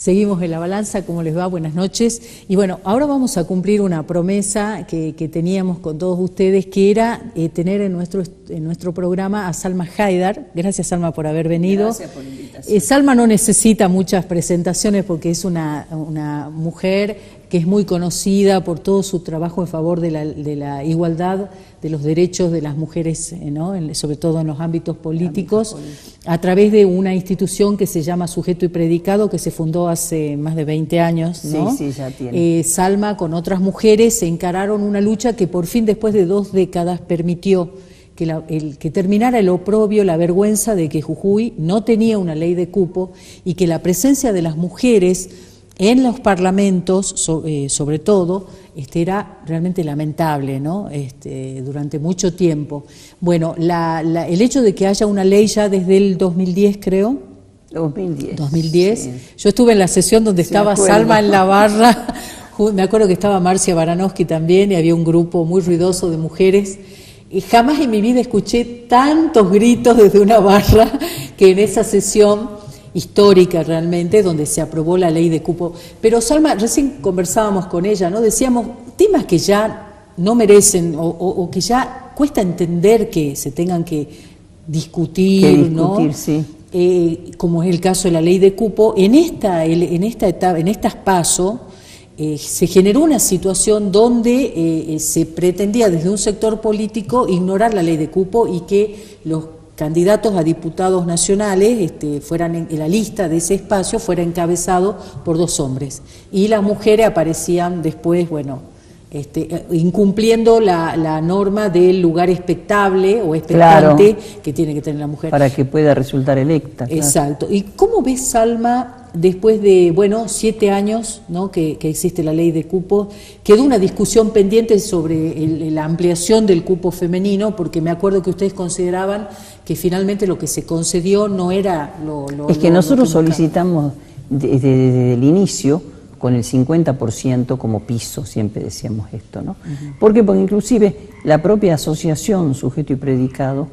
Seguimos en La Balanza, ¿cómo les va? Buenas noches. Y bueno, ahora vamos a cumplir una promesa que teníamos con todos ustedes, que era tener en nuestro programa a Salma Haydar. Gracias, Salma, por haber venido. Gracias por la invitación. Salma no necesita muchas presentaciones porque es una mujer que es muy conocida por todo su trabajo en favor de la igualdad de los derechos de las mujeres, ¿no? Sobre todo en los ámbitos políticos, a través de una institución que se llama Sujeto y Predicado, que se fundó hace más de 20 años, ¿no? Sí, ya tiene. Salma con otras mujeres se encararon una lucha que por fin, después de 2 décadas, permitió que terminara el oprobio, la vergüenza de que Jujuy no tenía una ley de cupo y que la presencia de las mujeres en los parlamentos, sobre todo, era realmente lamentable, ¿no? Durante mucho tiempo. Bueno, el hecho de que haya una ley ya desde el 2010, creo. 2010. Sí. Yo estuve en la sesión donde estaba Salma en la barra. Me acuerdo que estaba Marcia Baranowski también y había un grupo muy ruidoso de mujeres. Y jamás en mi vida escuché tantos gritos desde una barra que en esa sesión histórica realmente, donde se aprobó la ley de cupo. Pero Salma, recién conversábamos con ella, ¿no? Decíamos, temas que ya no merecen o que ya cuesta entender que se tengan que discutir, ¿no? Sí. Como es el caso de la ley de cupo, en esta etapa, en estas PASO, se generó una situación donde se pretendía desde un sector político ignorar la ley de cupo y que los candidatos a diputados nacionales fueran en la lista de ese espacio fuera encabezado por 2 hombres y las mujeres aparecían después, bueno, incumpliendo la norma del lugar expectable o expectante, claro, que tiene que tener la mujer para que pueda resultar electa. Claro. Exacto. ¿Y cómo ves, Salma, después de 7 años, ¿no? que existe la ley de cupo? Quedó una discusión pendiente sobre la ampliación del cupo femenino, porque me acuerdo que ustedes consideraban que finalmente lo que se concedió no era Es que nosotros solicitamos desde el inicio con el 50% como piso, siempre decíamos esto, ¿no? ¿Por qué? Porque inclusive la propia asociación Sujeto y Predicado,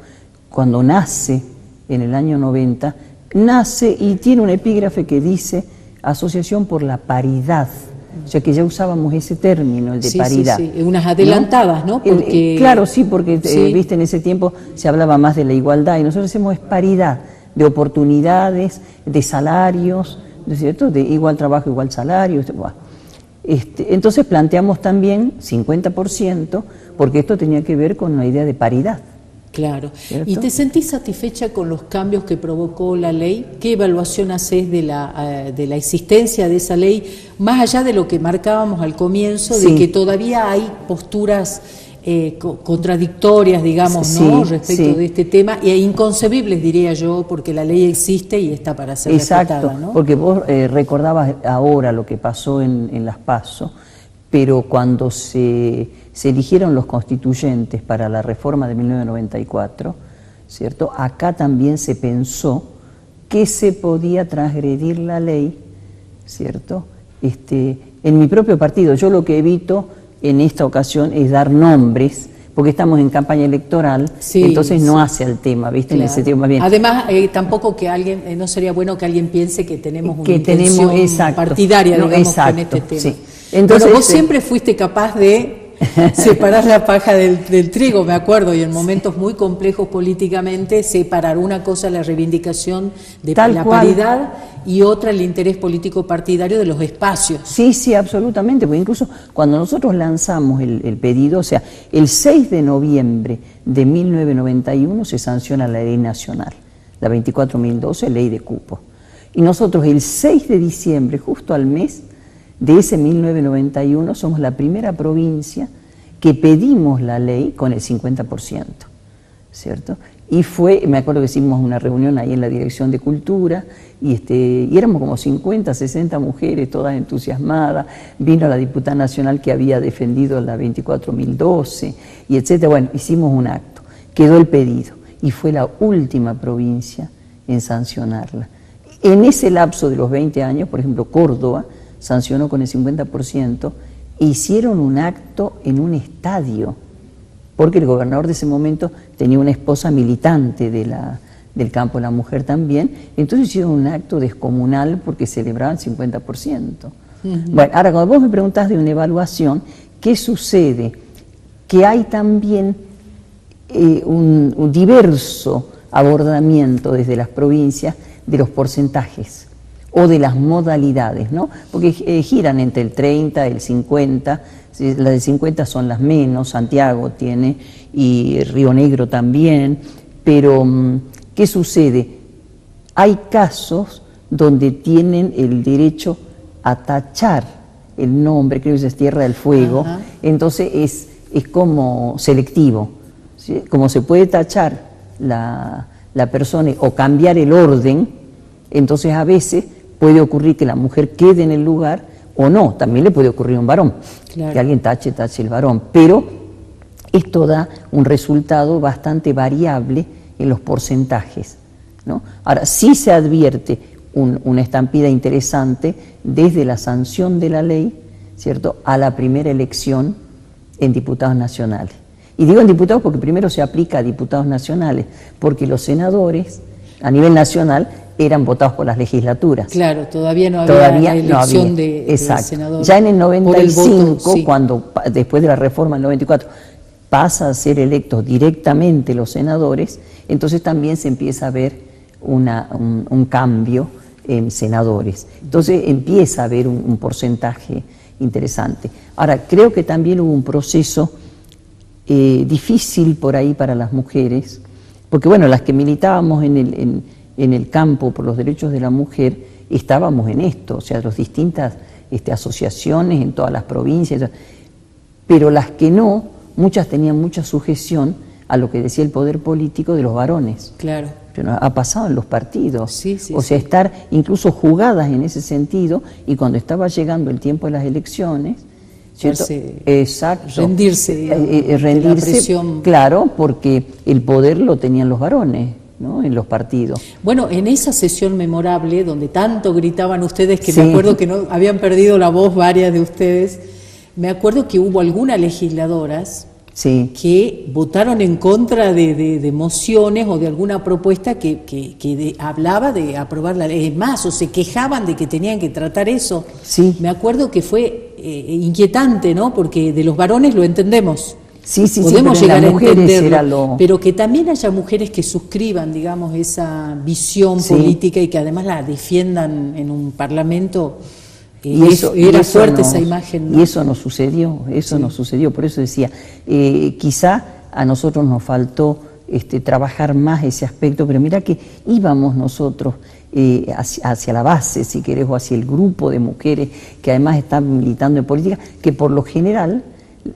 cuando nace en el año 90, nace y tiene un epígrafe que dice Asociación por la Paridad, o sea que ya usábamos ese término, el de paridad. Sí, unas adelantadas, ¿no? Porque, claro, sí, porque viste, en ese tiempo se hablaba más de la igualdad y nosotros decimos es paridad de oportunidades, de salarios, ¿no es cierto? De igual trabajo, igual salario. Entonces planteamos también 50%, porque esto tenía que ver con una idea de paridad. Claro. ¿Cierto? ¿Y te sentís satisfecha con los cambios que provocó la ley? ¿Qué evaluación haces de la existencia de esa ley, más allá de lo que marcábamos al comienzo, de que todavía hay posturas contradictorias, digamos, ¿no? Respecto de este tema, e inconcebibles, diría yo, porque la ley existe y está para ser respetada, ¿no? Porque vos recordabas ahora lo que pasó en las PASO, pero cuando se eligieron los constituyentes para la reforma de 1994, ¿cierto? Acá también se pensó que se podía transgredir la ley, ¿cierto? En mi propio partido, yo lo que evito en esta ocasión es dar nombres, porque estamos en campaña electoral, entonces no hace al tema, ¿viste? Claro. En ese tema bien. Además, tampoco que alguien, no sería bueno que alguien piense que tenemos una intención partidaria, digamos, con este tema. Sí. Entonces, vos siempre fuiste capaz de separar la paja del trigo, me acuerdo, y en momentos muy complejos políticamente, separar una cosa la reivindicación de la paridad y otra el interés político partidario de los espacios. Sí, absolutamente, porque incluso cuando nosotros lanzamos el pedido, o sea, el 6 de noviembre de 1991 se sanciona la ley nacional, la 24.012, ley de cupo. Y nosotros el 6 de diciembre, justo al mes de ese 1991, somos la primera provincia que pedimos la ley con el 50%, ¿cierto? Y me acuerdo que hicimos una reunión ahí en la Dirección de Cultura y éramos como 50, 60 mujeres, todas entusiasmadas. Vino la diputada nacional que había defendido la 24.012 y etcétera. Bueno, hicimos un acto, quedó el pedido y fue la última provincia en sancionarla. En ese lapso de los 20 años, por ejemplo, Córdoba sancionó con el 50%, e hicieron un acto en un estadio, porque el gobernador de ese momento tenía una esposa militante de del campo la mujer también. Entonces hicieron un acto descomunal porque celebraban 50%. Bueno, ahora cuando vos me preguntás de una evaluación, ¿qué sucede? Que hay también un diverso abordamiento desde las provincias de los porcentajes o de las modalidades, ¿no? Porque giran entre el 30, el 50, las de 50 son las menos, Santiago tiene y Río Negro también, pero ¿qué sucede? Hay casos donde tienen el derecho a tachar el nombre, creo que es Tierra del Fuego, entonces es como selectivo, ¿sí? Como se puede tachar la persona o cambiar el orden, entonces a veces puede ocurrir que la mujer quede en el lugar o no, también le puede ocurrir a un varón, claro, que alguien tache el varón, pero esto da un resultado bastante variable en los porcentajes, ¿no? Ahora, sí se advierte una estampida interesante desde la sanción de la ley, ¿cierto?, a la primera elección en diputados nacionales. Y digo en diputados porque primero se aplica a diputados nacionales, porque los senadores a nivel nacional eran votados por las legislaturas. Claro, todavía no había elección de senador. Ya en el 95, voto, sí, cuando después de la reforma del 94 pasa a ser electos directamente los senadores, entonces también se empieza a ver un cambio en senadores. Entonces empieza a haber un porcentaje interesante. Ahora, creo que también hubo un proceso difícil por ahí para las mujeres, porque bueno, las que militábamos en el campo por los derechos de la mujer, estábamos en esto, o sea, las distintas asociaciones en todas las provincias, pero las que no, muchas tenían mucha sujeción a lo que decía el poder político de los varones. Claro. Pero ha pasado en los partidos, sí, sí, o sea, estar incluso jugadas en ese sentido, y cuando estaba llegando el tiempo de las elecciones, ¿cierto? Exacto. Rendirse, digamos, rendirse, la presión. Claro, porque el poder lo tenían los varones, ¿no?, en los partidos. Bueno, en esa sesión memorable, donde tanto gritaban ustedes, que me acuerdo que no habían perdido la voz varias de ustedes, me acuerdo que hubo algunas legisladoras que votaron en contra de mociones o de alguna propuesta que hablaba de aprobar la ley. Es más, o se quejaban de que tenían que tratar eso. Sí. Me acuerdo que fue inquietante, ¿no? Porque de los varones lo entendemos. Podemos llegar a entenderlo, pero que también haya mujeres que suscriban, digamos, esa visión política y que además la defiendan en un parlamento. Era fuerte esa imagen, ¿no? Y eso no sucedió, no sucedió. Por eso decía, quizá a nosotros nos faltó trabajar más ese aspecto, pero mira que íbamos nosotros hacia la base, si querés, o hacia el grupo de mujeres que además están militando en política, que por lo general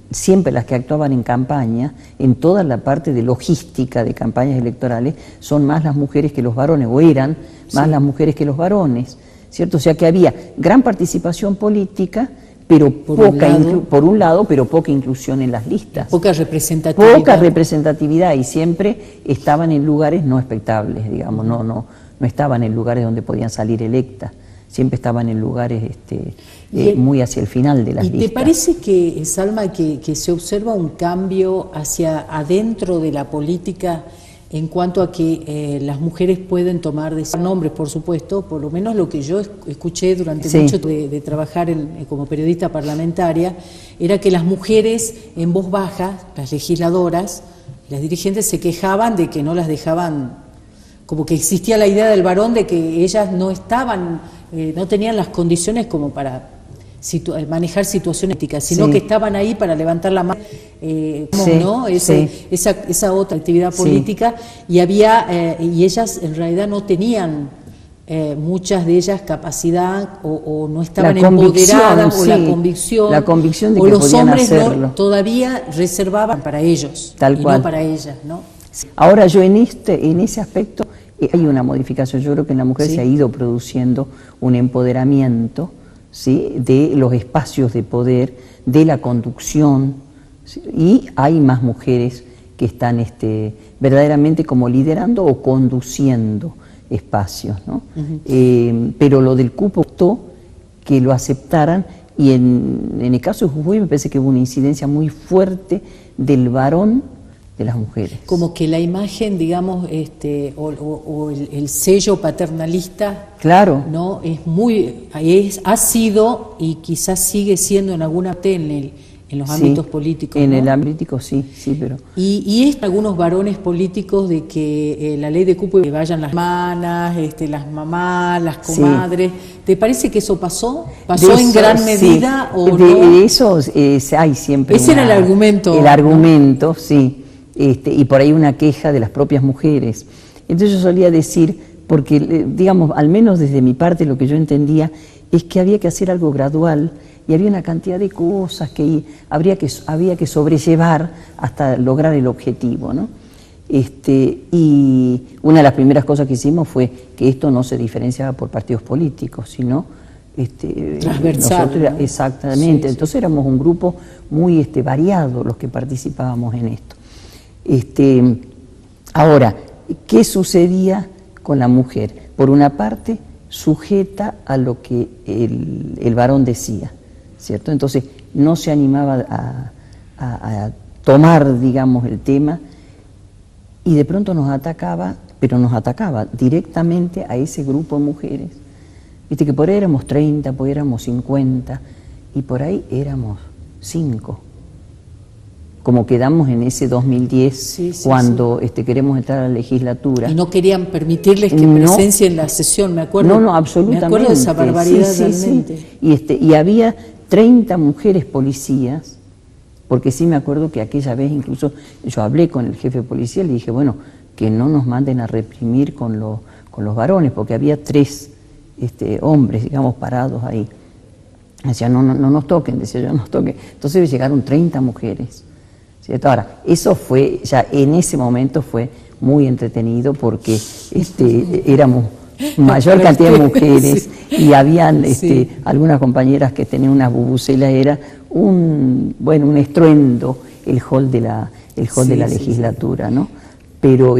siempre las que actuaban en campaña, en toda la parte de logística de campañas electorales, son más las mujeres que los varones, o eran más las mujeres que los varones, ¿cierto? O sea que había gran participación política, pero por un lado, pero poca inclusión en las listas. Poca representatividad. Poca representatividad, y siempre estaban en lugares no expectables, digamos, no estaban en lugares donde podían salir electas. Siempre estaban en lugares muy hacia el final de las listas. ¿Y te parece que, Salma, que se observa un cambio hacia adentro de la política en cuanto a que las mujeres pueden tomar nombres, por supuesto, por lo menos lo que yo escuché durante mucho de trabajar como periodista parlamentaria, era que las mujeres en voz baja, las legisladoras, las dirigentes se quejaban de que no las dejaban, como que existía la idea del varón de que ellas no estaban, no tenían las condiciones como para manejar situaciones éticas, sino que estaban ahí para levantar la mano, ¿no? Esa otra actividad política, y ellas en realidad no tenían, muchas de ellas, capacidad o no estaban empoderadas, o la convicción de que los hombres todavía reservaban para ellos y no para ellas, ¿no? Ahora yo en ese aspecto hay una modificación. Yo creo que en la mujer se ha ido produciendo un empoderamiento, ¿sí?, de los espacios de poder, de la conducción, ¿sí?, y hay más mujeres que están verdaderamente como liderando o conduciendo espacios, ¿no? Pero lo del cupo costó que lo aceptaran, y en el caso de Jujuy me parece que hubo una incidencia muy fuerte del varón de las mujeres. Como que la imagen, digamos, o el sello paternalista, claro, ¿no? Ha sido y quizás sigue siendo en alguna parte en los ámbitos políticos. En ¿no? el ámbito sí, pero... Y es algunos varones políticos de que la ley de cupo que vayan las hermanas, las mamás, las comadres. ¿Te parece que eso pasó? ¿Pasó en gran medida o no? De eso hay siempre... Ese era el argumento. El argumento, sí. Y por ahí una queja de las propias mujeres. Entonces yo solía decir, porque digamos, al menos desde mi parte lo que yo entendía es que había que hacer algo gradual y había una cantidad de cosas que había que sobrellevar hasta lograr el objetivo, ¿no? Y una de las primeras cosas que hicimos fue que esto no se diferenciaba por partidos políticos, sino transversal, nosotros, ¿no? Exactamente, Sí, entonces éramos un grupo muy variado los que participábamos en esto. Ahora, ¿qué sucedía con la mujer? Por una parte, sujeta a lo que el varón decía, ¿cierto? Entonces no se animaba a tomar, digamos, el tema y de pronto nos atacaba, pero nos atacaba directamente a ese grupo de mujeres. Viste que por ahí éramos 30, por ahí éramos 50 y por ahí éramos 5. Como quedamos en ese 2010, cuando queremos entrar a la legislatura. Y no querían permitirles que presencien la sesión, me acuerdo. No, absolutamente. Me acuerdo de esa barbaridad realmente. Y había 30 mujeres policías, porque sí me acuerdo que aquella vez incluso yo hablé con el jefe policial y dije, bueno, que no nos manden a reprimir con los varones, porque había 3 hombres, digamos, parados ahí. Decía, no nos toquen, decía yo, no nos toquen. Entonces llegaron 30 mujeres. ¿Cierto? Ahora, eso fue, ya en ese momento fue muy entretenido porque éramos mayor cantidad de mujeres y habían algunas compañeras que tenían unas bubucelas, era un estruendo el hall de la legislatura, ¿no? Pero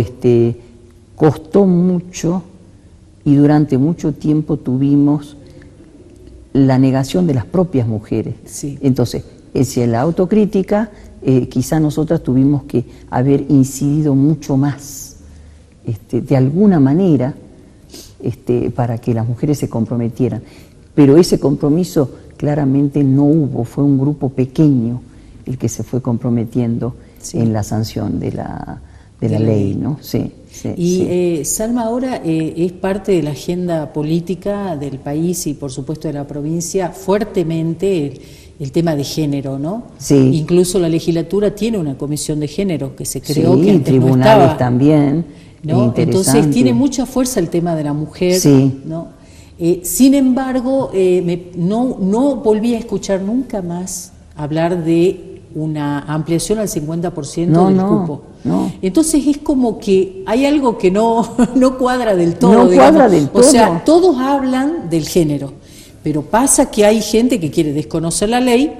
costó mucho y durante mucho tiempo tuvimos la negación de las propias mujeres. Sí. Entonces, en la autocrítica, quizá nosotras tuvimos que haber incidido mucho más, de alguna manera, para que las mujeres se comprometieran. Pero ese compromiso claramente no hubo, fue un grupo pequeño el que se fue comprometiendo en la sanción de la ley, ¿no? Sí. Salma ahora es parte de la agenda política del país y por supuesto de la provincia fuertemente el tema de género, ¿no? Sí. Incluso la legislatura tiene una comisión de género que se creó, sí, que antes tribunales no estaba, también, ¿no? Entonces tiene mucha fuerza el tema de la mujer, sí. ¿no? Sin embargo, no volví a escuchar nunca más hablar de una ampliación al 50% del cupo. No. Entonces es como que hay algo que no cuadra del todo. No cuadra del todo. O sea, todos hablan del género, pero pasa que hay gente que quiere desconocer la ley.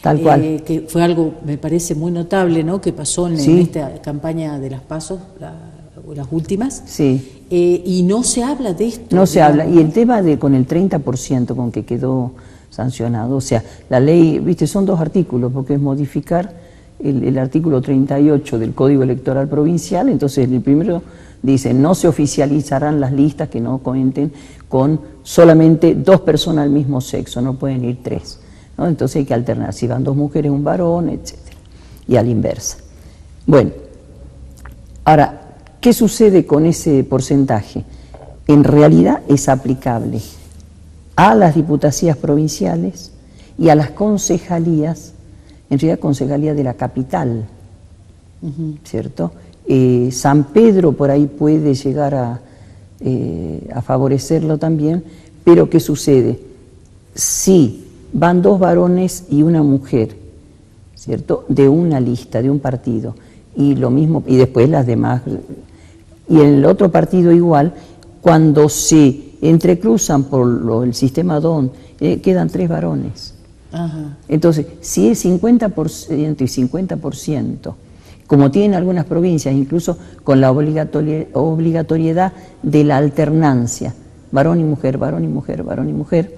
Tal cual. Que fue algo, me parece, muy notable, ¿no? Que pasó en esta campaña de las PASO, las últimas. Sí. Y no se habla de esto. No se habla. Y el tema con el 30% con que quedó sancionado, o sea, la ley, viste, son 2 artículos, porque es modificar el artículo 38 del Código Electoral Provincial. Entonces el primero dice, no se oficializarán las listas que no cuenten con solamente 2 personas del mismo sexo, no pueden ir 3, ¿no? Entonces hay que alternar, si van 2 mujeres, un varón, etc. Y a la inversa. Bueno, ahora, ¿qué sucede con ese porcentaje? En realidad es aplicable a las diputaciones provinciales y a las concejalías, en realidad concejalía de la capital, ¿cierto? San Pedro por ahí puede llegar a favorecerlo también, pero ¿qué sucede? Si van 2 varones y una mujer, ¿cierto? De una lista, de un partido, y lo mismo, y después las demás, y en el otro partido igual, cuando se entrecruzan por el sistema DON, quedan 3 varones. Ajá. Entonces, si es 50% y 50%, como tienen algunas provincias, incluso con la obligatoriedad de la alternancia, varón y mujer, varón y mujer, varón y mujer,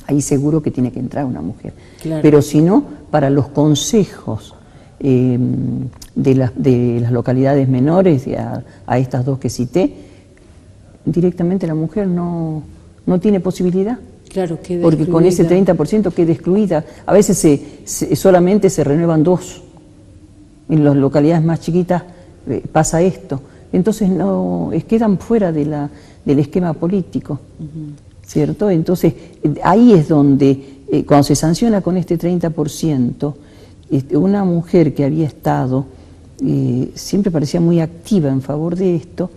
ahí seguro que tiene que entrar una mujer. Claro. Pero si no, para los consejos de las localidades menores, a estas dos que cité, directamente la mujer no tiene posibilidad. Claro, queda porque excluida. Con ese 30% queda excluida. A veces solamente se renuevan 2. En las localidades más chiquitas pasa esto. Entonces quedan fuera del esquema político, ¿cierto? Entonces ahí es donde, cuando se sanciona con este 30%, una mujer que había estado, siempre parecía muy activa en favor de esto,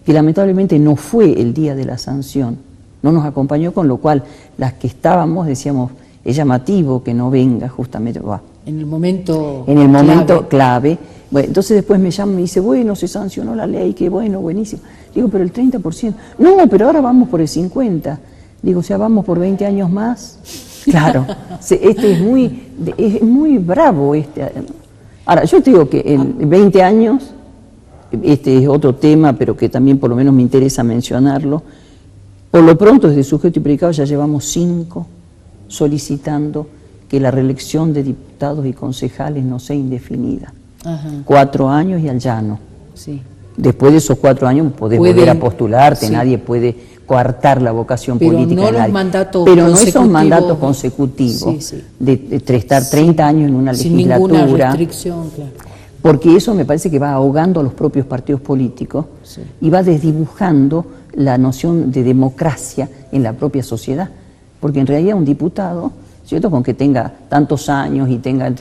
que lamentablemente no fue el día de la sanción, no nos acompañó, con lo cual las que estábamos decíamos, es llamativo que no venga justamente. En el momento clave. Bueno, entonces después me llama y me dice, bueno, se sancionó la ley, qué bueno, buenísimo. Digo, pero el 30%. No, pero ahora vamos por el 50%. Digo, o sea, vamos por 20 años más. Claro, es muy bravo. Ahora, yo te digo que en 20 años, este es otro tema, pero que también por lo menos me interesa mencionarlo. Por lo pronto, desde Sujeto y Predicado ya llevamos 5 solicitando que la reelección de diputados y concejales no sea indefinida. 4 años y al llano. Sí. Después de esos 4 años podés volver a postularte, sí. Nadie puede coartar la vocación política de nadie. Pero no esos mandatos consecutivos, de estar 30 años en una legislatura. Sin ninguna restricción, claro. Porque eso me parece que va ahogando a los propios partidos políticos y va desdibujando la noción de democracia en la propia sociedad. Porque en realidad un diputado, ¿cierto?, con que tenga tantos años y tenga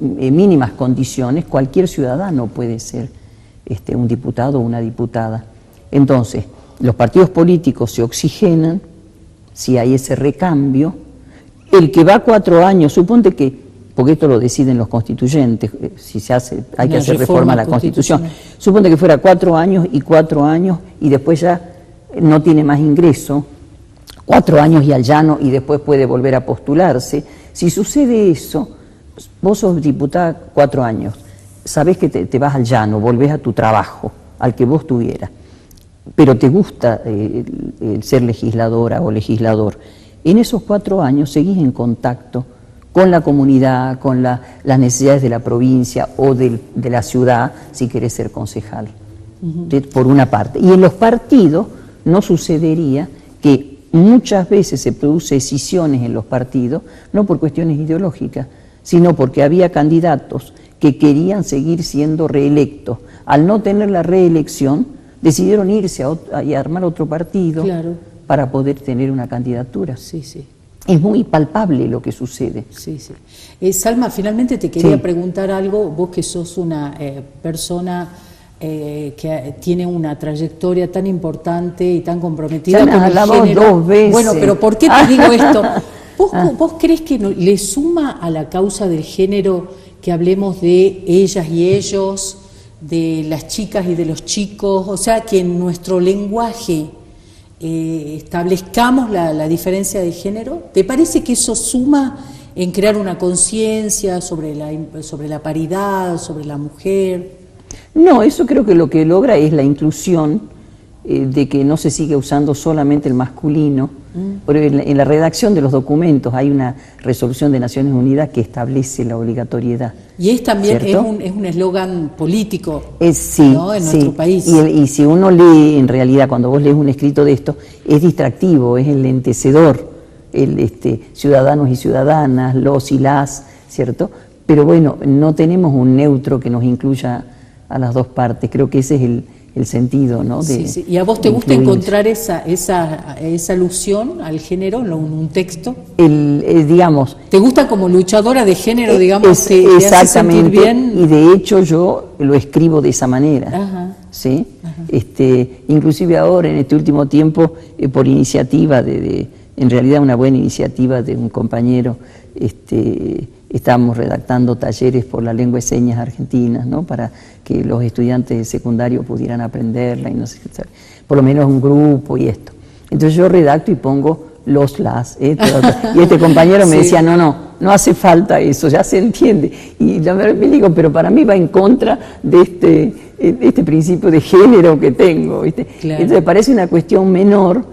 mínimas condiciones, cualquier ciudadano puede ser un diputado o una diputada. Entonces, los partidos políticos se oxigenan si hay ese recambio. El que va 4 años, suponte que, porque esto lo deciden los constituyentes, si se hace, hay que hacer reforma a la Constitución, suponte que fuera 4 años y después ya no tiene más ingreso, 4 años y al llano y después puede volver a postularse. Si sucede eso, vos sos diputada 4 años, sabés que te vas al llano, volvés a tu trabajo, al que vos tuvieras, pero te gusta el ser legisladora o legislador. En esos 4 años seguís en contacto con la comunidad, con las necesidades de la provincia o de la ciudad, si querés ser concejal, por una parte. Y en los partidos no sucedería que muchas veces se produce escisiones en los partidos, no por cuestiones ideológicas, sino porque había candidatos que querían seguir siendo reelectos. Al no tener la reelección, decidieron irse y armar otro partido para poder tener una candidatura. Sí, sí. Es muy palpable lo que sucede. Sí, sí. Salma, finalmente te quería preguntar algo, vos que sos una persona que tiene una trayectoria tan importante y tan comprometida con el género. 2 veces. Bueno, pero ¿por qué te digo esto? ¿Vos crees que le suma a la causa del género que hablemos de ellas y ellos, de las chicas y de los chicos? O sea, que en nuestro lenguaje establezcamos la diferencia de género. ¿Te parece que eso suma en crear una conciencia sobre la paridad, sobre la mujer? No, eso creo que lo que logra es la inclusión, de que no se sigue usando solamente el masculino. Pero en la redacción de los documentos hay una resolución de Naciones Unidas que establece la obligatoriedad. Y es también es un eslogan político, sí, ¿no?, en nuestro país. Y si uno lee, en realidad, cuando vos lees un escrito de esto, es distractivo, es el lentecedor, ciudadanos y ciudadanas, los y las, ¿cierto? Pero bueno, no tenemos un neutro que nos incluya a las dos partes. Creo que ese es el sentido, ¿no? Sí. ¿Y a vos te gusta encontrar esa alusión al género en un texto? Digamos... ¿Te gusta como luchadora de género, digamos? ¿Te hace sentir bien? Y de hecho yo lo escribo de esa manera. ¿Sí? Inclusive ahora, en este último tiempo, por iniciativa en realidad una buena iniciativa de un compañero, estábamos redactando talleres por la lengua de señas argentinas, ¿no?, para que los estudiantes de secundario pudieran aprenderla, y no sé, por lo menos un grupo y esto. Entonces yo redacto y pongo los, las, y este compañero me decía, no hace falta eso, ya se entiende. Y yo me digo, pero para mí va en contra de este principio de género que tengo, ¿viste? Claro. Entonces parece una cuestión menor,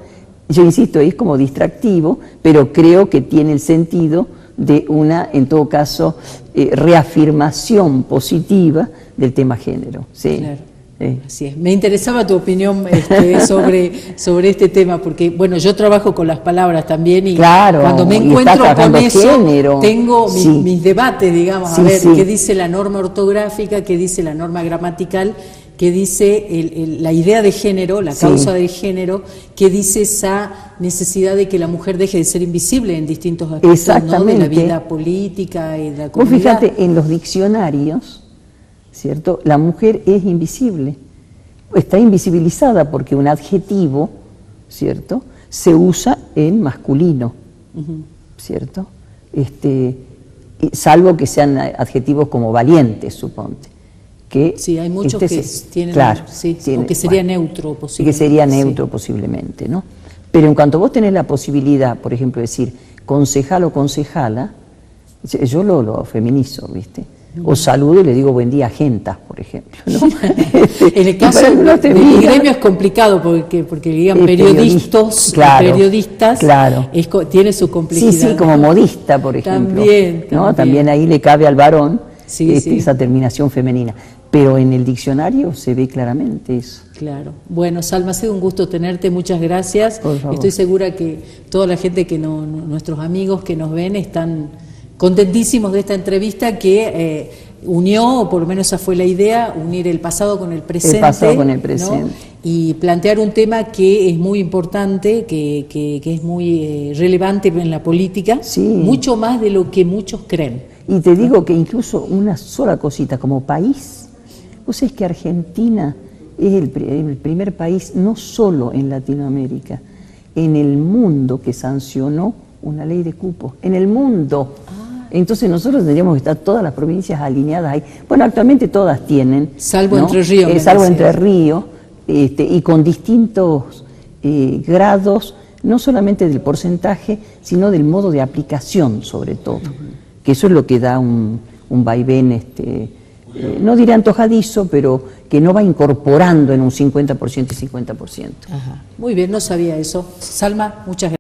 yo insisto, es como distractivo, pero creo que tiene el sentido de una, en todo caso, reafirmación positiva del tema género. ¿Sí? Claro. Así es. Me interesaba tu opinión sobre este tema, porque bueno, yo trabajo con las palabras también y claro, cuando me encuentro con eso, género. tengo Sí. mis debates, digamos, Sí, a ver, sí. qué dice la norma ortográfica, qué dice la norma gramatical, qué dice la idea de género, la causa del género, qué dice esa necesidad de que la mujer deje de ser invisible en distintos aspectos, ¿no? De la vida política y de la comunidad. Vos fíjate, en los diccionarios, ¿cierto? La mujer es invisible, está invisibilizada porque un adjetivo, ¿cierto?, se usa en masculino, ¿cierto? Salvo que sean adjetivos como valientes, suponte. Que sí, hay muchos que tienen, claro, o que sería neutro posiblemente. Que sería neutro posiblemente, ¿no? Pero en cuanto vos tenés la posibilidad, por ejemplo, de decir concejal o concejala, yo lo feminizo, ¿viste? O saludo y le digo buen día a gentas, por ejemplo, ¿no? En el caso del gremio es complicado porque digan periodistas, claro. Tiene su complejidad. Sí, como modista, por ejemplo. También ahí le cabe al varón esa terminación femenina. Pero en el diccionario se ve claramente eso. Claro. Bueno, Salma, ha sido un gusto tenerte, muchas gracias. Por favor. Estoy segura que toda la gente nuestros amigos que nos ven están contentísimos de esta entrevista que unió, o por lo menos esa fue la idea, unir el pasado con el presente. El pasado con el presente. ¿no? Y plantear un tema que es muy importante, que es muy relevante en la política, mucho más de lo que muchos creen. Y te digo que incluso una sola cosita, como país, vos sabés que Argentina es el primer país, no solo en Latinoamérica, en el mundo que sancionó una ley de cupo, en el mundo. Entonces nosotros tendríamos que estar todas las provincias alineadas ahí. Bueno, actualmente todas tienen. Salvo ¿no? Entre Ríos. Salvo Entre Ríos, y con distintos grados, no solamente del porcentaje, sino del modo de aplicación, sobre todo. Que eso es lo que da un vaivén, no diré antojadizo, pero que no va incorporando en un 50% y 50%. Ajá. Muy bien, no sabía eso. Salma, muchas gracias.